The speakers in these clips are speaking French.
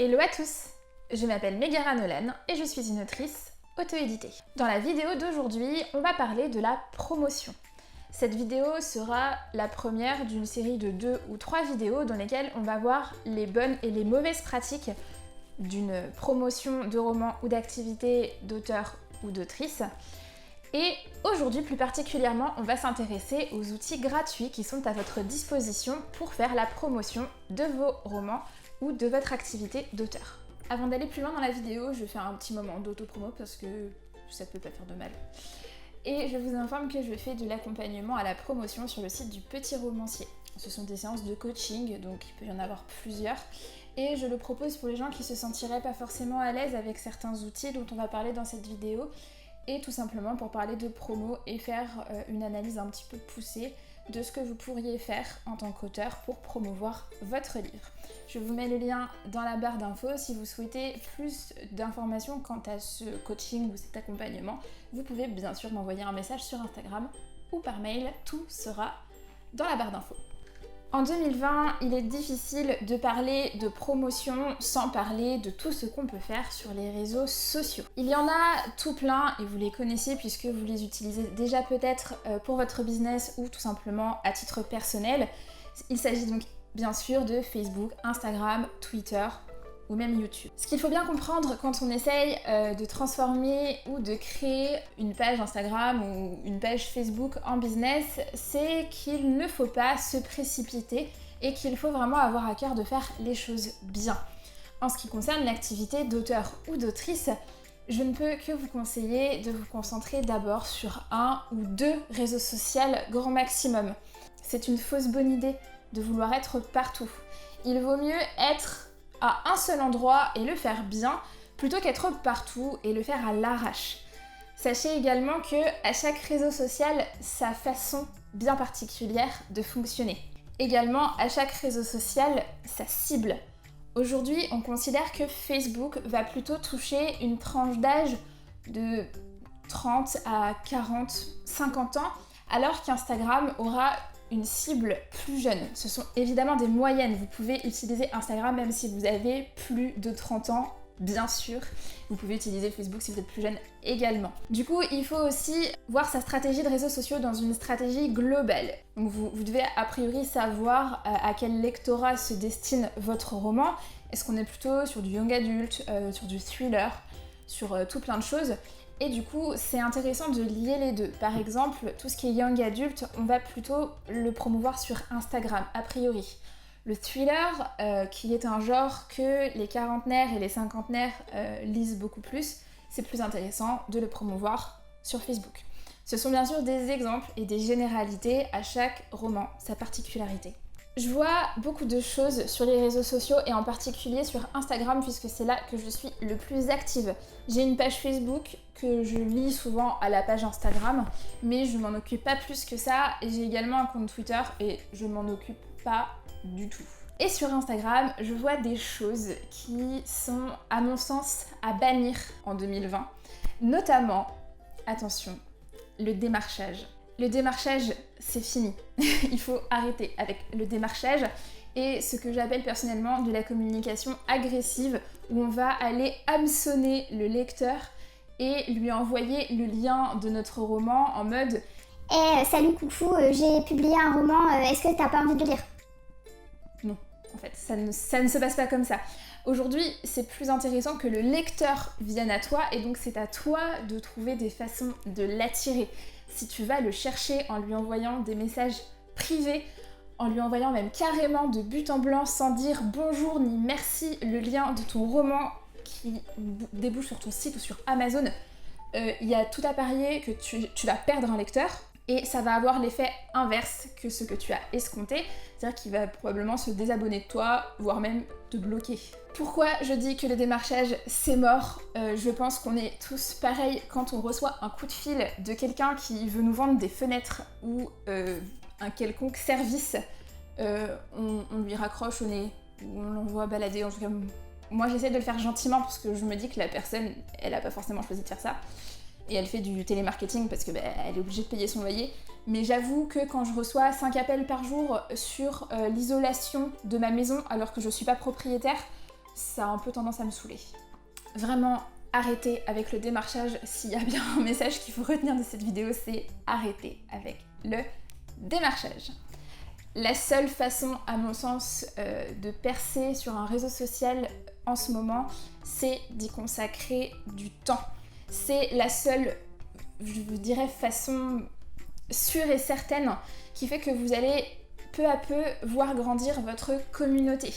Hello à tous, je m'appelle Megara Nolan et je suis une autrice auto-éditée. Dans la vidéo d'aujourd'hui, on va parler de la promotion. Cette vidéo sera la première d'une série de 2 ou 3 vidéos dans lesquelles on va voir les bonnes et les mauvaises pratiques d'une promotion de romans ou d'activités d'auteurs ou d'autrices. Et aujourd'hui, plus particulièrement, on va s'intéresser aux outils gratuits qui sont à votre disposition pour faire la promotion de vos romans ou de votre activité d'auteur. Avant d'aller plus loin dans la vidéo, je vais faire un petit moment d'auto-promo parce que ça peut pas faire de mal. Et je vous informe que je fais de l'accompagnement à la promotion sur le site du Petit Romancier. Ce sont des séances de coaching, donc il peut y en avoir plusieurs. Et je le propose pour les gens qui se sentiraient pas forcément à l'aise avec certains outils dont on va parler dans cette vidéo. Et tout simplement pour parler de promo et faire une analyse un petit peu poussée de ce que vous pourriez faire en tant qu'auteur pour promouvoir votre livre. Je vous mets le lien dans la barre d'infos. Si vous souhaitez plus d'informations quant à ce coaching ou cet accompagnement, vous pouvez bien sûr m'envoyer un message sur Instagram ou par mail, tout sera dans la barre d'infos. En 2020, il est difficile de parler de promotion sans parler de tout ce qu'on peut faire sur les réseaux sociaux. Il y en a tout plein et vous les connaissez puisque vous les utilisez déjà peut-être pour votre business ou tout simplement à titre personnel. Il s'agit donc bien sûr de Facebook, Instagram, Twitter ou même YouTube. Ce qu'il faut bien comprendre quand on essaye de transformer ou de créer une page Instagram ou une page Facebook en business, c'est qu'il ne faut pas se précipiter et qu'il faut vraiment avoir à cœur de faire les choses bien. En ce qui concerne l'activité d'auteur ou d'autrice, je ne peux que vous conseiller de vous concentrer d'abord sur 1 ou 2 réseaux sociaux grand maximum. C'est une fausse bonne idée de vouloir être partout. Il vaut mieux être à un seul endroit et le faire bien, plutôt qu'être partout et le faire à l'arrache. Sachez également que à chaque réseau social, sa façon bien particulière de fonctionner. Également, à chaque réseau social, sa cible. Aujourd'hui, on considère que Facebook va plutôt toucher une tranche d'âge de 30 à 40, 50 ans, alors qu'Instagram aura une cible plus jeune. Ce sont évidemment des moyennes. Vous pouvez utiliser Instagram même si vous avez plus de 30 ans, bien sûr. Vous pouvez utiliser Facebook si vous êtes plus jeune également. Du coup, il faut aussi voir sa stratégie de réseaux sociaux dans une stratégie globale. Donc vous devez a priori savoir à quel lectorat se destine votre roman. Est-ce qu'on est plutôt sur du young adulte, sur du thriller, sur tout plein de choses. Et du coup, c'est intéressant de lier les deux. Par exemple, tout ce qui est young adulte, on va plutôt le promouvoir sur Instagram, a priori. Le thriller, qui est un genre que les quarantenaires et les cinquantenaires lisent beaucoup plus, c'est plus intéressant de le promouvoir sur Facebook. Ce sont bien sûr des exemples et des généralités, à chaque roman, sa particularité. Je vois beaucoup de choses sur les réseaux sociaux et en particulier sur Instagram puisque c'est là que je suis le plus active. J'ai une page Facebook que je lis souvent à la page Instagram, mais je m'en occupe pas plus que ça. Et j'ai également un compte Twitter et je m'en occupe pas du tout. Et sur Instagram, je vois des choses qui sont, à mon sens, à bannir en 2020. Notamment, attention, le démarchage. Le démarchage, c'est fini. Il faut arrêter avec le démarchage et ce que j'appelle personnellement de la communication agressive où on va aller hameçonner le lecteur et lui envoyer le lien de notre roman en mode « Eh, salut coucou, j'ai publié un roman, est-ce que t'as pas envie de le lire ?» Non, en fait, ça ne se passe pas comme ça. Aujourd'hui, c'est plus intéressant que le lecteur vienne à toi et donc c'est à toi de trouver des façons de l'attirer. Si tu vas le chercher en lui envoyant des messages privés, en lui envoyant même carrément de but en blanc sans dire bonjour ni merci le lien de ton roman qui débouche sur ton site ou sur Amazon, il y a tout à parier que tu vas perdre un lecteur et ça va avoir l'effet inverse que ce que tu as escompté, c'est-à-dire qu'il va probablement se désabonner de toi, voire même te bloquer. Pourquoi je dis que le démarchage c'est mort? Je pense qu'on est tous pareils quand on reçoit un coup de fil de quelqu'un qui veut nous vendre des fenêtres ou un quelconque service, on lui raccroche au nez ou on l'envoie balader. En tout cas, moi j'essaie de le faire gentiment parce que je me dis que la personne, elle a pas forcément choisi de faire ça. Et elle fait du télémarketing parce que elle est obligée de payer son loyer. Mais j'avoue que quand je reçois 5 appels par jour sur l'isolation de ma maison alors que je suis pas propriétaire, ça a un peu tendance à me saouler. Vraiment, arrêtez avec le démarchage. S'il y a bien un message qu'il faut retenir de cette vidéo, c'est arrêtez avec le démarchage. La seule façon, à mon sens, de percer sur un réseau social en ce moment, c'est d'y consacrer du temps. C'est la seule, je vous dirais, façon sûre et certaine qui fait que vous allez peu à peu voir grandir votre communauté.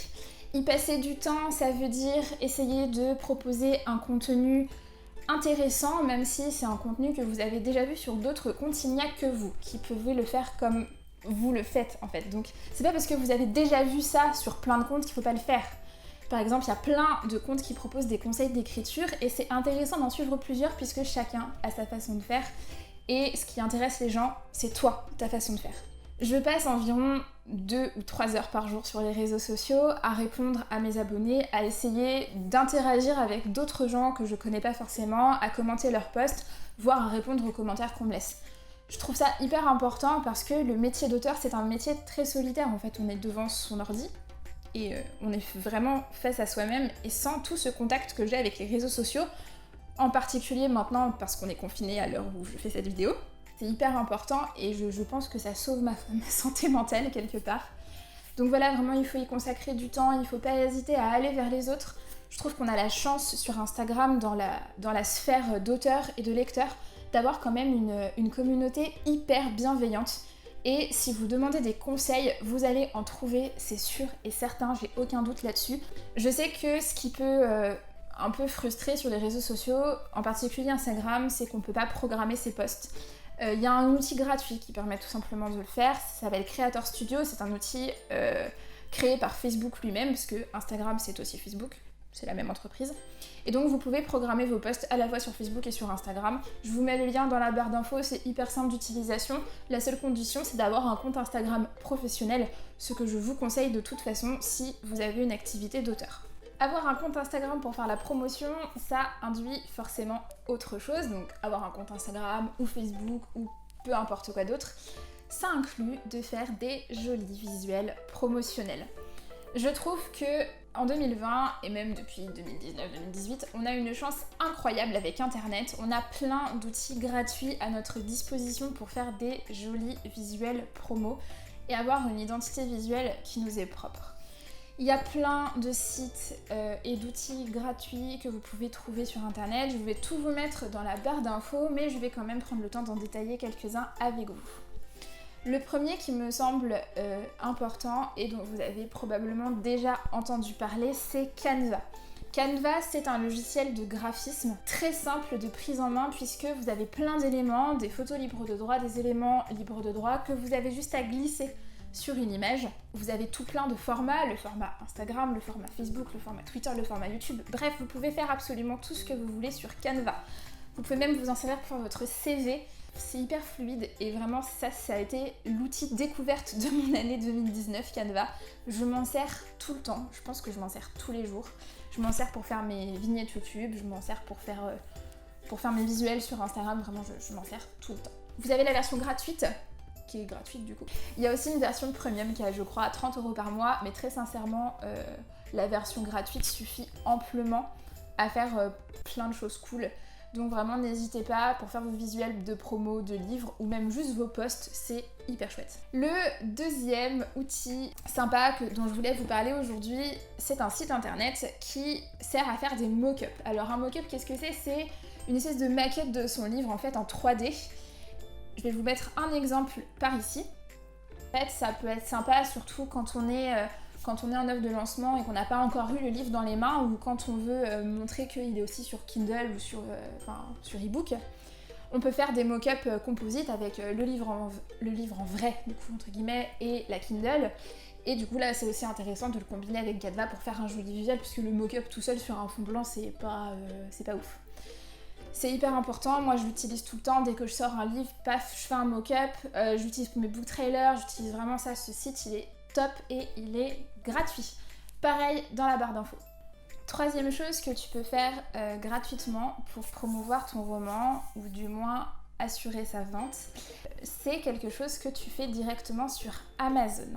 Y passer du temps, ça veut dire essayer de proposer un contenu intéressant, même si c'est un contenu que vous avez déjà vu sur d'autres comptes, il n'y a que vous qui pouvez le faire comme vous le faites en fait. Donc c'est pas parce que vous avez déjà vu ça sur plein de comptes qu'il faut pas le faire. Par exemple, il y a plein de comptes qui proposent des conseils d'écriture et c'est intéressant d'en suivre plusieurs puisque chacun a sa façon de faire et ce qui intéresse les gens, c'est toi, ta façon de faire. Je passe environ 2 ou 3 heures par jour sur les réseaux sociaux à répondre à mes abonnés, à essayer d'interagir avec d'autres gens que je connais pas forcément, à commenter leurs posts, voire à répondre aux commentaires qu'on me laisse. Je trouve ça hyper important parce que le métier d'auteur, c'est un métier très solitaire. En fait, on est devant son ordi et on est vraiment face à soi-même. Et sans tout ce contact que j'ai avec les réseaux sociaux, en particulier maintenant parce qu'on est confiné à l'heure où je fais cette vidéo, c'est hyper important et je pense que ça sauve ma santé mentale quelque part. Donc voilà, vraiment, il faut y consacrer du temps, il ne faut pas hésiter à aller vers les autres. Je trouve qu'on a la chance sur Instagram, dans la sphère d'auteurs et de lecteurs, d'avoir quand même une communauté hyper bienveillante. Et si vous demandez des conseils, vous allez en trouver, c'est sûr et certain, j'ai aucun doute là-dessus. Je sais que ce qui peut un peu frustrer sur les réseaux sociaux, en particulier Instagram, c'est qu'on ne peut pas programmer ses posts. Il y a un outil gratuit qui permet tout simplement de le faire, ça s'appelle Creator Studio, c'est un outil créé par Facebook lui-même, parce que Instagram c'est aussi Facebook, c'est la même entreprise. Et donc vous pouvez programmer vos posts à la fois sur Facebook et sur Instagram. Je vous mets le lien dans la barre d'infos, c'est hyper simple d'utilisation. La seule condition c'est d'avoir un compte Instagram professionnel, ce que je vous conseille de toute façon si vous avez une activité d'auteur. Avoir un compte Instagram pour faire la promotion, ça induit forcément autre chose, donc avoir un compte Instagram ou Facebook ou peu importe quoi d'autre, ça inclut de faire des jolis visuels promotionnels. Je trouve que en 2020 et même depuis 2019-2018, on a une chance incroyable avec Internet. On a plein d'outils gratuits à notre disposition pour faire des jolis visuels promo et avoir une identité visuelle qui nous est propre. Il y a plein de sites et d'outils gratuits que vous pouvez trouver sur Internet. Je vais tout vous mettre dans la barre d'infos, mais je vais quand même prendre le temps d'en détailler quelques-uns avec vous. Le premier qui me semble important et dont vous avez probablement déjà entendu parler, c'est Canva. Canva, c'est un logiciel de graphisme très simple de prise en main puisque vous avez plein d'éléments, des photos libres de droit, des éléments libres de droit que vous avez juste à glisser sur une image. Vous avez tout plein de formats, le format Instagram, le format Facebook, le format Twitter, le format YouTube. Bref, vous pouvez faire absolument tout ce que vous voulez sur Canva. Vous pouvez même vous en servir pour faire votre CV. C'est hyper fluide et vraiment ça a été l'outil découverte de mon année 2019, Canva. Je m'en sers tout le temps, je pense que je m'en sers tous les jours. Je m'en sers pour faire mes vignettes YouTube, je m'en sers pour faire mes visuels sur Instagram, vraiment je m'en sers tout le temps. Vous avez la version gratuite, qui est gratuite du coup. Il y a aussi une version premium qui a je crois 30 € par mois, mais très sincèrement la version gratuite suffit amplement à faire plein de choses cool. Donc vraiment n'hésitez pas pour faire vos visuels de promo, de livres ou même juste vos posts, c'est hyper chouette. Le deuxième outil sympa dont je voulais vous parler aujourd'hui, c'est un site internet qui sert à faire des mock-ups. Alors un mock-up, qu'est-ce que c'est? C'est une espèce de maquette de son livre en fait en 3D. Je vais vous mettre un exemple par ici. En fait, ça peut être sympa surtout quand on est en œuvre de lancement et qu'on n'a pas encore eu le livre dans les mains ou quand on veut montrer qu'il est aussi sur Kindle ou sur e-book. On peut faire des mock-ups composites avec le livre en vrai, du coup, entre guillemets, et la Kindle. Et du coup, là, c'est aussi intéressant de le combiner avec Canva pour faire un joli visuel puisque le mock-up tout seul sur un fond blanc, c'est pas ouf. C'est hyper important, moi je l'utilise tout le temps, dès que je sors un livre, paf, je fais un mock-up, j'utilise pour mes book trailers, j'utilise vraiment ça, ce site il est top et il est gratuit. Pareil dans la barre d'infos. Troisième chose que tu peux faire gratuitement pour promouvoir ton roman, ou du moins assurer sa vente, c'est quelque chose que tu fais directement sur Amazon.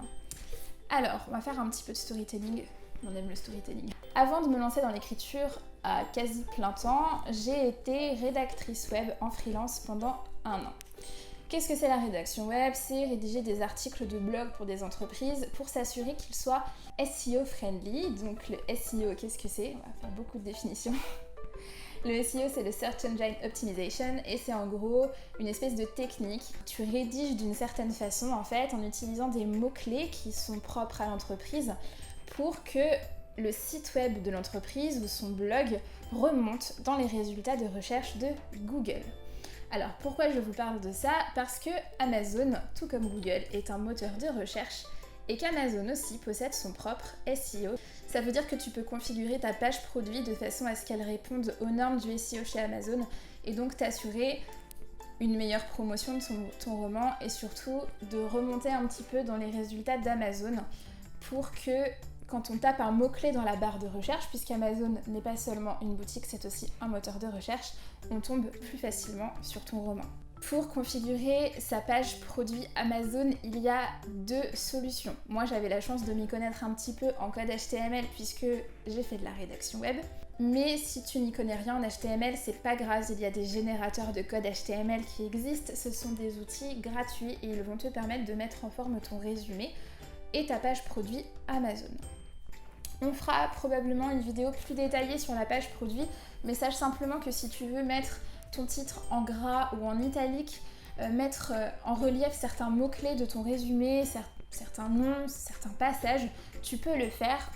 Alors, on va faire un petit peu de storytelling on aime le storytelling. Avant de me lancer dans l'écriture à quasi plein temps, j'ai été rédactrice web en freelance pendant 1 an. Qu'est-ce que c'est la rédaction web? C'est rédiger des articles de blog pour des entreprises pour s'assurer qu'ils soient SEO friendly. Donc le SEO, qu'est-ce que c'est? On va faire beaucoup de définitions. Le SEO, c'est le Search Engine Optimization et c'est en gros une espèce de technique. Tu rédiges d'une certaine façon en fait en utilisant des mots-clés qui sont propres à l'entreprise pour que le site web de l'entreprise ou son blog remonte dans les résultats de recherche de Google. Alors pourquoi je vous parle de ça? Parce que Amazon, tout comme Google, est un moteur de recherche et qu'Amazon aussi possède son propre SEO. Ça veut dire que tu peux configurer ta page produit de façon à ce qu'elle réponde aux normes du SEO chez Amazon et donc t'assurer une meilleure promotion de ton roman et surtout de remonter un petit peu dans les résultats d'Amazon pour que quand on tape un mot-clé dans la barre de recherche, puisqu'Amazon n'est pas seulement une boutique, c'est aussi un moteur de recherche, on tombe plus facilement sur ton roman. Pour configurer sa page produit Amazon, il y a 2 solutions. Moi, j'avais la chance de m'y connaître un petit peu en code HTML puisque j'ai fait de la rédaction web. Mais si tu n'y connais rien en HTML, c'est pas grave, il y a des générateurs de code HTML qui existent. Ce sont des outils gratuits et ils vont te permettre de mettre en forme ton résumé et ta page produit Amazon. On fera probablement une vidéo plus détaillée sur la page produit, mais sache simplement que si tu veux mettre ton titre en gras ou en italique, mettre en relief certains mots-clés de ton résumé, certains noms, certains passages, tu peux le faire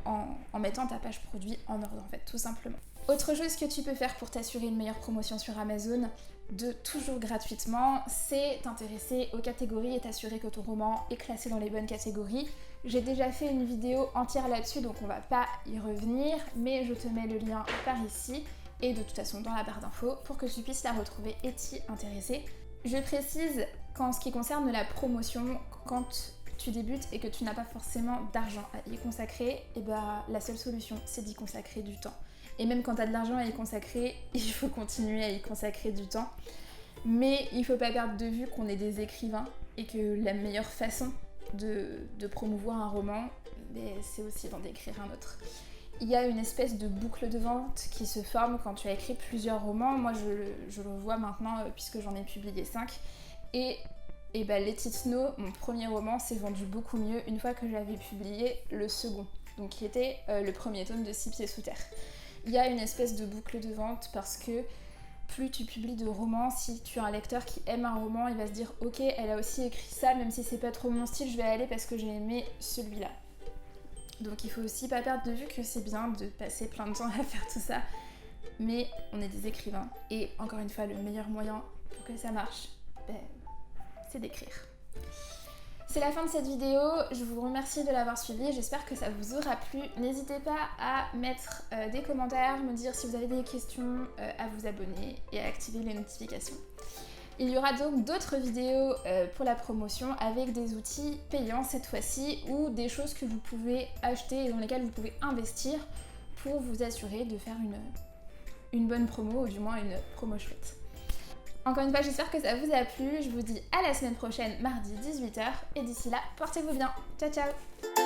en mettant ta page produit en ordre en fait, tout simplement. Autre chose que tu peux faire pour t'assurer une meilleure promotion sur Amazon, toujours gratuitement, c'est t'intéresser aux catégories et t'assurer que ton roman est classé dans les bonnes catégories. J'ai déjà fait une vidéo entière là-dessus, donc on va pas y revenir, mais je te mets le lien par ici et de toute façon dans la barre d'infos pour que tu puisses la retrouver et t'y intéresser. Je précise qu'en ce qui concerne la promotion, quand tu débutes et que tu n'as pas forcément d'argent à y consacrer, et la seule solution c'est d'y consacrer du temps. Et même quand tu as de l'argent à y consacrer, il faut continuer à y consacrer du temps. Mais il ne faut pas perdre de vue qu'on est des écrivains et que la meilleure façon de promouvoir un roman, c'est aussi d'en écrire un autre. Il y a une espèce de boucle de vente qui se forme quand tu as écrit plusieurs romans. Moi, je le vois maintenant puisque j'en ai publié 5. Et Les Titnos, mon premier roman, s'est vendu beaucoup mieux une fois que j'avais publié le second, donc qui était le premier tome de 6 pieds sous terre. Il y a une espèce de boucle de vente parce que plus tu publies de romans, si tu as un lecteur qui aime un roman, il va se dire « Ok, elle a aussi écrit ça, même si c'est pas trop mon style, je vais aller parce que j'ai aimé celui-là. » Donc il faut aussi pas perdre de vue que c'est bien de passer plein de temps à faire tout ça, mais on est des écrivains. Et encore une fois, le meilleur moyen pour que ça marche, c'est d'écrire. C'est la fin de cette vidéo, je vous remercie de l'avoir suivi, j'espère que ça vous aura plu. N'hésitez pas à mettre des commentaires, me dire si vous avez des questions, à vous abonner et à activer les notifications. Il y aura donc d'autres vidéos pour la promotion avec des outils payants cette fois-ci ou des choses que vous pouvez acheter et dans lesquelles vous pouvez investir pour vous assurer de faire une bonne promo ou du moins une promo chouette. Encore une fois, j'espère que ça vous a plu. Je vous dis à la semaine prochaine, mardi 18h. Et d'ici là, portez-vous bien. Ciao, ciao!